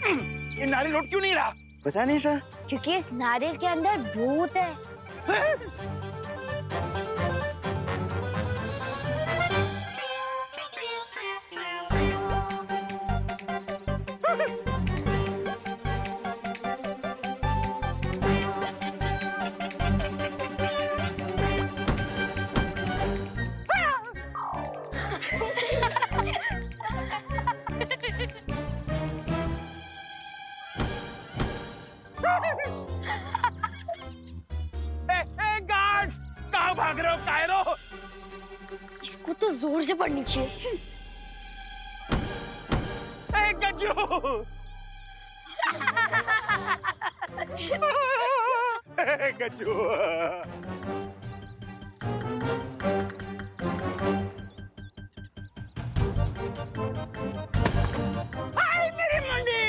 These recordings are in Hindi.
ये नारियल लौट क्यों नहीं रहा? पता नहीं सर। क्योंकि इस नारियल के अंदर भूत है। गार्ड्स, कहाँ भाग रहे हो कायरो? इसको तो जोर से पड़नी चाहिए। गज्जू! गज्जू! हाय मेरी मुंडी!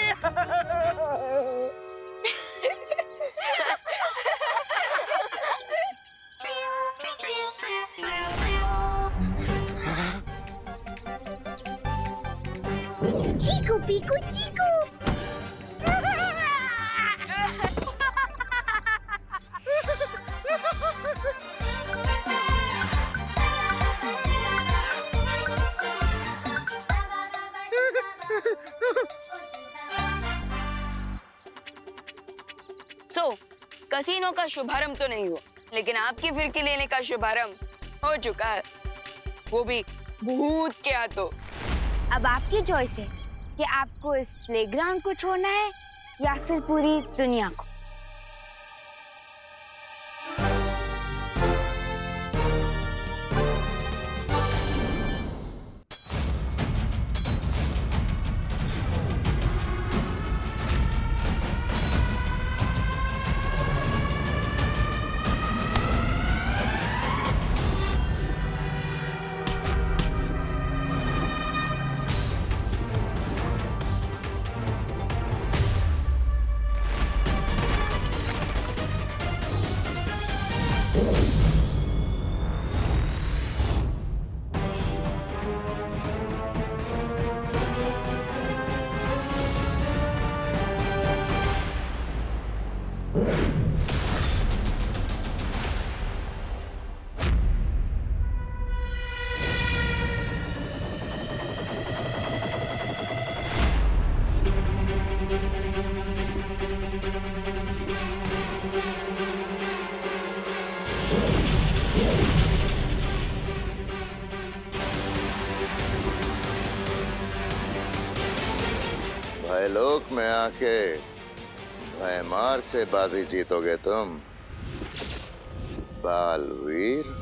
चीकू पीकू चीकू। कसीनो का शुभारंभ तो नहीं हुआ, लेकिन आपकी फिरकी लेने का शुभारंभ हो चुका है, वो भी भूत के हाथों। अब आपकी चॉइस है कि आपको इस प्लेग्राउंड को छोड़ना है या फिर पूरी दुनिया को। भाई लोक में आके भयमार से बाजी जीतोगे तुम बालवीर।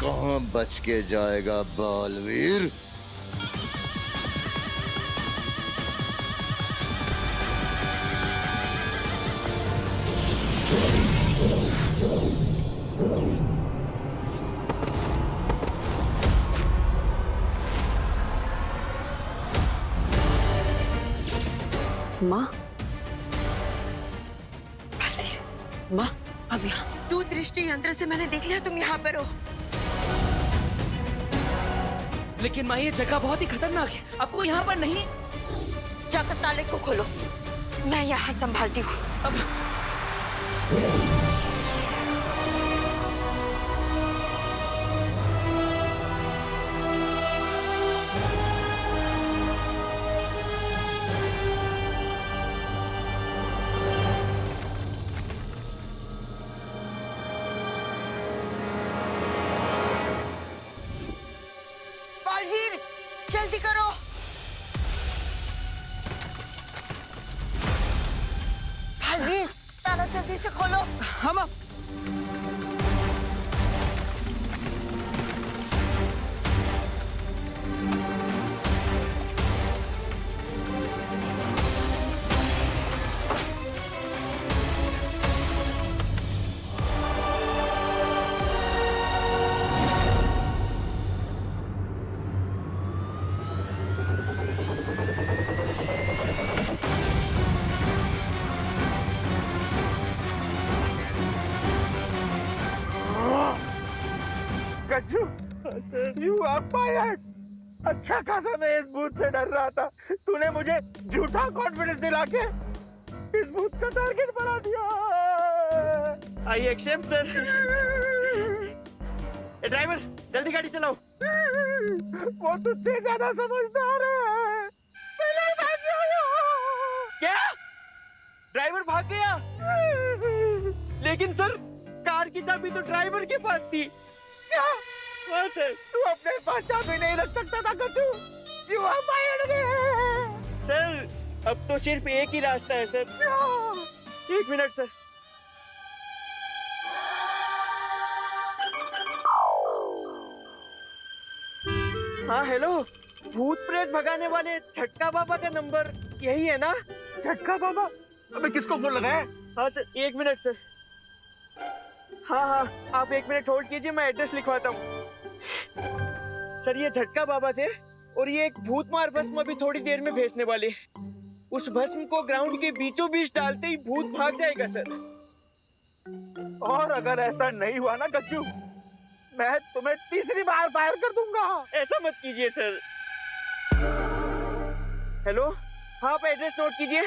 कहाँ बच के जाएगा बालवीर। माँ, माँ, अब यहाँ दूत दृष्टि यंत्र से मैंने देख लिया तुम यहाँ पर हो। लेकिन माँ, ये जगह बहुत ही खतरनाक है, आपको यहाँ पर नहीं। जाकर ताले को खोलो, मैं यहाँ संभालती हूँ। अब जल्दी करो। भाईवीर, ताला जल्दी से खोलो। हम गज्जू, you are fired. अच्छा खासा मैं इस भूत से डर रहा था, तूने मुझे झूठा कॉन्फिडेंस दिला के इस भूत का टारगेट बना दिया। I accept sir. ड्राइवर जल्दी गाड़ी चलाओ। वो तुझसे ज्यादा समझदार है। पहले भाग जाओ। क्या? ड्राइवर भाग गया? लेकिन सर कार की चाबी तो ड्राइवर के पास थी। क्या? हाँ सर। तू अपने पास चाबी नहीं रख सकता था Gajju. You are fired. Sir अब तो सिर्फ एक ही रास्ता है सर। एक मिनट सर। हाँ हेलो, भूत प्रेत भगाने वाले झटका बाबा का नंबर यही है ना? झटका बाबा? अबे किसको फोन लगाया? हाँ सर, एक मिनट सर। हाँ हाँ, आप एक मिनट होल्ड कीजिए, मैं एड्रेस लिखवाता हूँ। सर ये झटका बाबा थे और ये एक भूत मार भस्म अभी थोड़ी देर में भेजने वाले। उस भस्म को ग्राउंड के बीचों बीच डालते ही भूत भाग जाएगा सर। और अगर ऐसा नहीं हुआ ना गज्जू, मैं तुम्हें तीसरी बार फायर कर दूंगा। ऐसा मत कीजिए सर। हेलो, हाँ आप एड्रेस नोट कीजिए।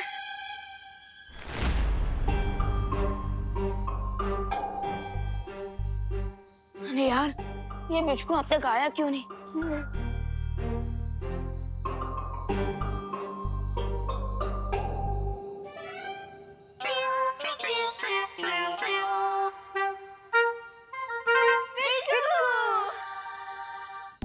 अरे यार, ये मुझको अब तक आया क्यों नहीं?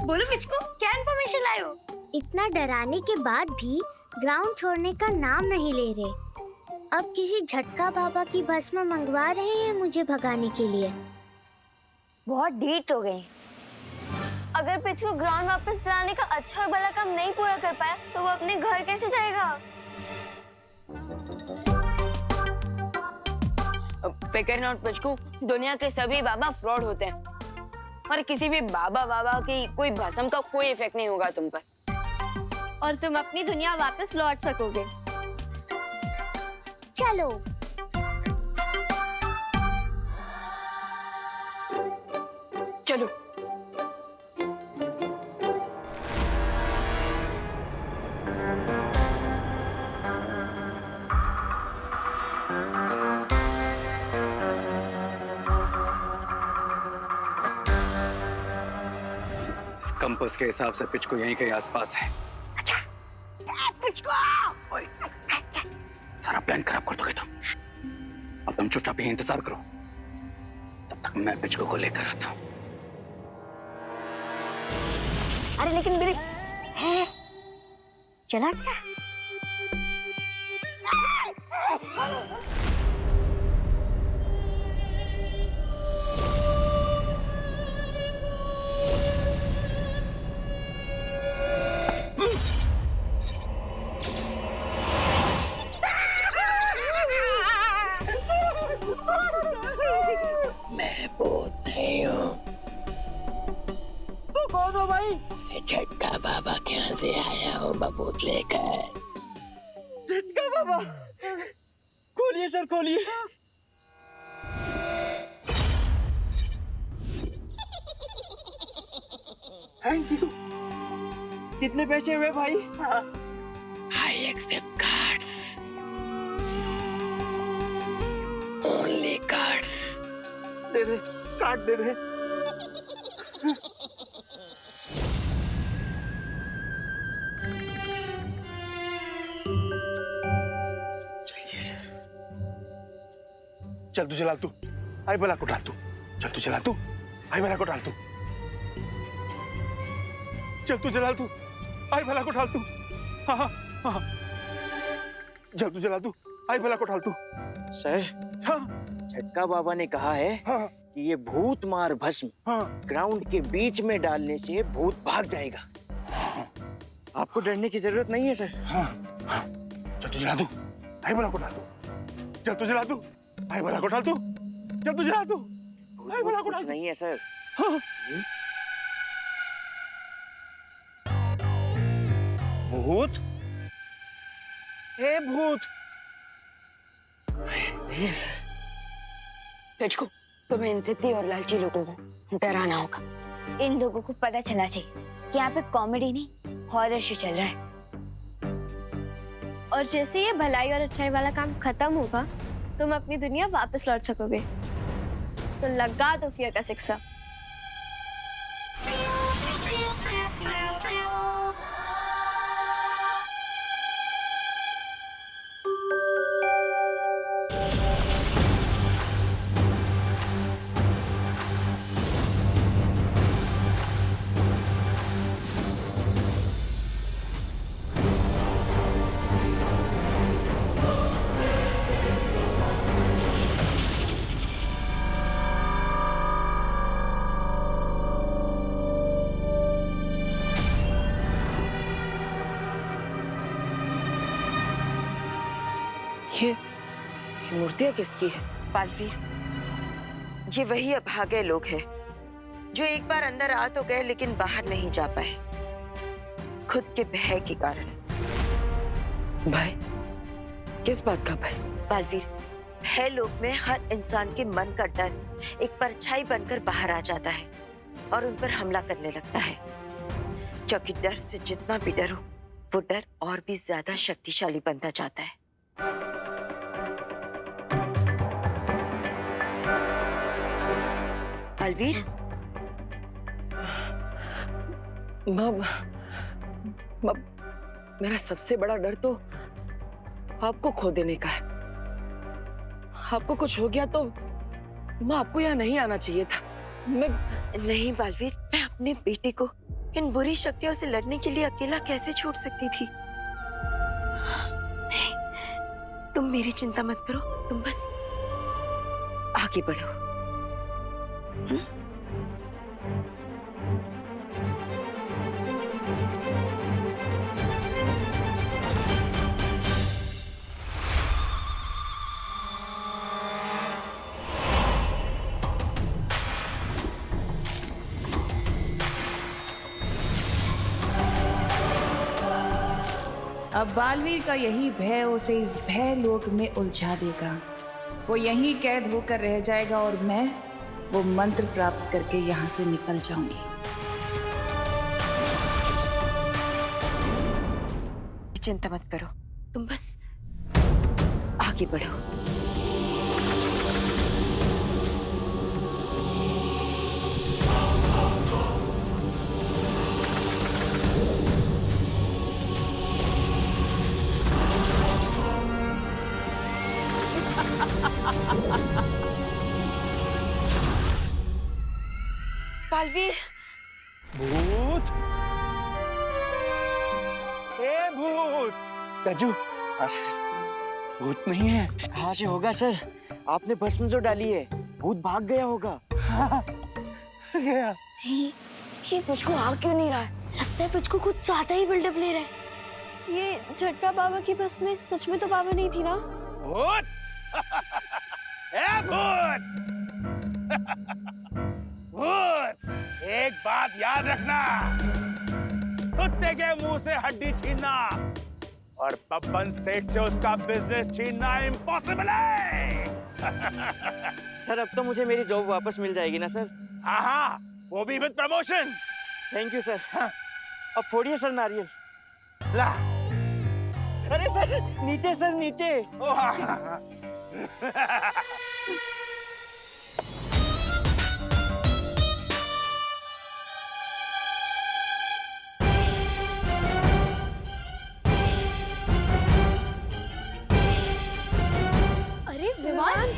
बोलो मिचको, क्या इन्फॉर्मेशन लाए हो? इतना डराने के बाद भी ग्राउंड छोड़ने का नाम नहीं ले रहे। अब किसी झटका बाबा की भस्म मंगवा रहे हैं मुझे भगाने के लिए। बहुत ढीठ हो गए। अगर पिचको ग्राउंड वापस लाने का अच्छा और भला काम नहीं पूरा कर पाया तो वो अपने घर कैसे जाएगा? फिकर नॉट पिचको, दुनिया के सभी बाबा फ्रॉड होते हैं और किसी भी बाबा की कोई भस्म का कोई इफेक्ट नहीं होगा तुम पर और तुम अपनी दुनिया वापस लौट सकोगे। चलो। चलो। इस कंपास के हिसाब से पिच को यहीं के आसपास है। ओए, सारा प्लान खराब कर दोगे तुम। अब तुम चुपचाप यहीं इंतजार करो, तब तक मैं पिच को लेकर आता हूँ। अरे लेकिन मेरे चला क्या? मैं भूत नहीं हूँ। तो कौन हो भाई? झटका बाबा के यहाँ से आया हूँ बबूत लेकर। झटका बाबा? खोलिए सर, खोलिए। Thank you. कितने पैसे हुए भाई? I accept cards. Only cards. दे दे, कार्ड दे दे। चल तू चला, तू आई बला को डाल, तू चल, तू चला, तू आई बला को डाल, तू चल, तू चला, तू आई भला को ढाल तू। हाँ हाँ हाँ, जल्दी जला तू, आई भला को ढाल तू। सर, हाँ झटका बाबा ने कहा है हाँ कि ये भूत मार भस्म हाँ। ग्राउंड के बीच में डालने से भूत भाग जाएगा। आपको डरने की जरूरत नहीं है सर। हाँ हाँ, जल्दी जला तू, आई भला को ढाल तू। जल्दी जला तू, आई भला को ढाल तू। जल्दी जला तू, आई भला को कुछ ढाल। नहीं है सर। हाँ। भूत? हे भूत? नहीं है सर। पिचकू, तुम्हें इन जिद्दी और लालची लोगों को डराना होगा। इन लोगों को पता चला चाहिए कि यहाँ पे कॉमेडी नहीं हॉरर शो चल रहा है। और जैसे ये भलाई और अच्छाई वाला काम खत्म होगा, तुम अपनी दुनिया वापस लौट सकोगे। तो लगा दो फियर का शिक्षा। ये मूर्तियाँ किसकी है? बालवीर, ये वही अभागे लोग हैं जो एक बार अंदर आ तो गए लेकिन बाहर नहीं जा पाए, खुद के भय के कारण। भाई, किस बात का भाई? बालवीर, भय लोग में हर इंसान के मन का डर एक परछाई बनकर बाहर आ जाता है और उन पर हमला करने लगता है, क्योंकि डर से जितना भी डरो, वो डर और भी ज्यादा शक्तिशाली बनता जाता है। बालवीर, मेरा सबसे बड़ा डर तो आपको खो देने का है। आपको कुछ हो गया तो आपको यहाँ नहीं आना चाहिए था। नहीं बालवीर, मैं अपने बेटे को इन बुरी शक्तियों से लड़ने के लिए अकेला कैसे छोड़ सकती थी? नहीं, तुम मेरी चिंता मत करो, तुम बस आगे बढ़ो। अब बालवीर का यही भय उसे इस भय लोक में उलझा देगा। वो यहीं कैद होकर रह जाएगा और मैं वो मंत्र प्राप्त करके यहाँ से निकल जाऊंगी। चिंता मत करो, तुम बस आगे बढ़ो। बालवीर, भूत? ए भूत? गज्जू, हाँ सर, भूत नहीं है। कहाँ से होगा सर? आपने भस्म जो डाली है, भूत भाग गया होगा। हाँ, गया। ये पिचकू आ क्यों नहीं रहा है? लगता है पिचकू कुछ ज्यादा ही बिल्डअप ले रहा है। ये झटका बाबा की बस में सच में तो बाबा नहीं थी ना? भूत? ए भूत? भूत, एक बात याद रखना, कुत्ते के मुंह से हड्डी छीनना और बब्बन सेठ से उसका बिजनेस छीनना इम्पॉसिबल है। सर, अब तो मुझे मेरी जॉब वापस मिल जाएगी ना सर? हाँ हाँ, वो भी with promotion. Thank you sir. अब फोड़िए सर नारियल। ला। अरे सर, नीचे सर, नीचे। अरे विमान,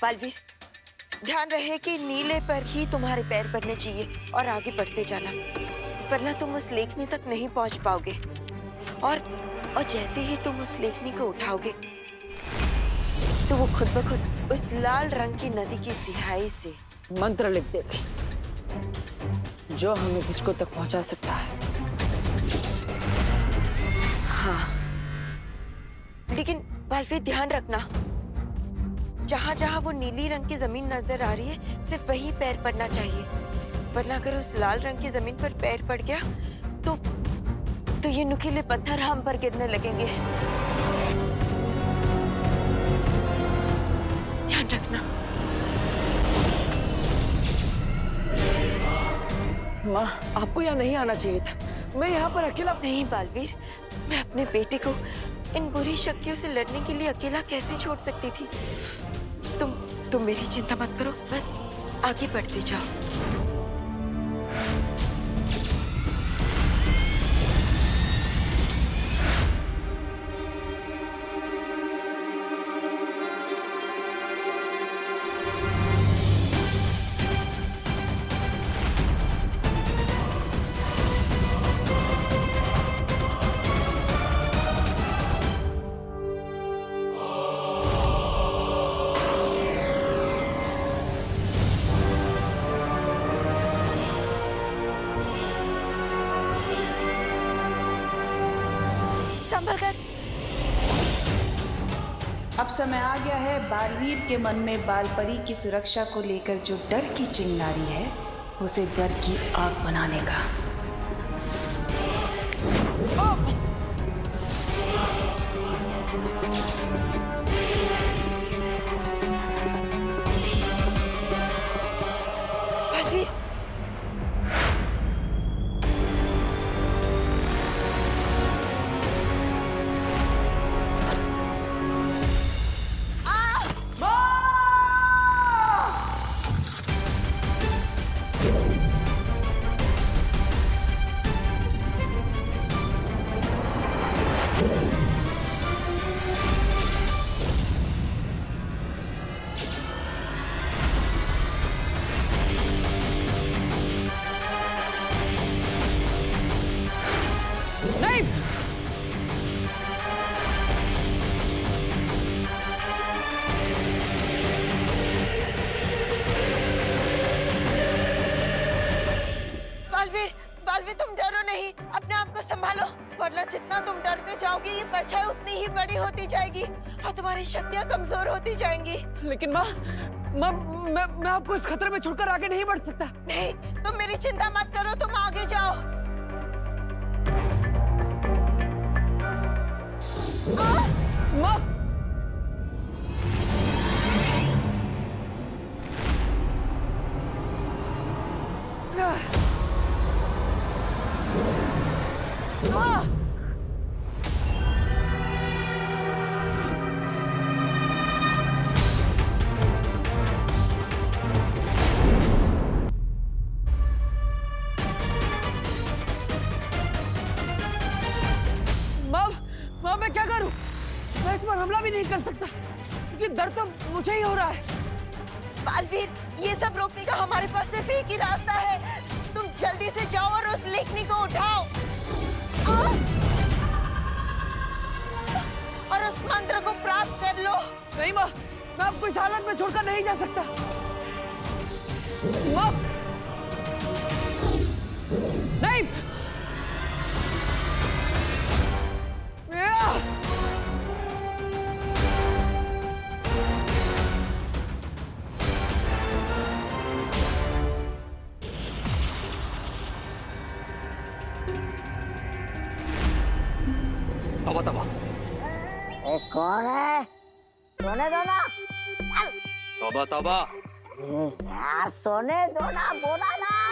बालवीर, ध्यान रहे कि नीले पर ही तुम्हारे पैर पड़ने चाहिए और आगे बढ़ते जाना, वरना तुम उस लेखनी तक नहीं पहुंच पाओगे। और जैसे ही तुम उस लेखनी को उठाओगे तो वो खुद ब खुद उस लाल रंग की नदी की सिहाई से मंत्र लिख देगी जो हमें बिचको तक पहुंचा सकता है। हाँ, लेकिन बालवीर ध्यान रखना, जहां जहां वो नीली रंग की जमीन नजर आ रही है सिर्फ वही पैर पड़ना चाहिए, वरना अगर उस लाल रंग की जमीन पर पैर पड़ गया तो ये नुकीले पत्थर हम पर गिरने लगेंगे। ध्यान रखना। माँ, आपको यहाँ नहीं आना चाहिए था। मैं यहाँ पर अकेला। नहीं बालवीर, मैं अपने बेटे को इन बुरी शक्तियों से लड़ने के लिए अकेला कैसे छोड़ सकती थी। तुम मेरी चिंता मत करो, बस आगे बढ़ते जाओ। संभल कर। अब समय आ गया है बालवीर के मन में बालपरी की सुरक्षा को लेकर जो डर की चिंगारी है उसे डर की आग बनाने का। बालवीर, बालवीर तुम डरो नहीं, अपने आप को संभालो, वरना जितना तुम डरते जाओगे ये परछाई उतनी ही बड़ी होती जाएगी और तुम्हारी शक्तियां कमजोर होती जाएंगी। लेकिन माँ, मैं आपको इस खतरे में छोड़कर आगे नहीं बढ़ सकता। नहीं, तुम मेरी चिंता मत करो, तुम आगे जाओ। माँ, मैं क्या करूं? मैं इस पर हमला भी नहीं कर सकता क्योंकि दर्द तो मुझे ही हो रहा है। बालवीर, ये सब रोकने का हमारे पास सिर्फ एक ही रास्ता है, तुम जल्दी से जाओ और उस लेखनी को उठाओ और उस मंत्र को प्राप्त कर लो। नहीं माँ, मैं आपको इस हालत में छोड़कर नहीं जा सकता। माँ, नहीं। तवा तवा, कौन है? सोने दो ना। तवा तवा, यार सोने दो ना, बोला ना।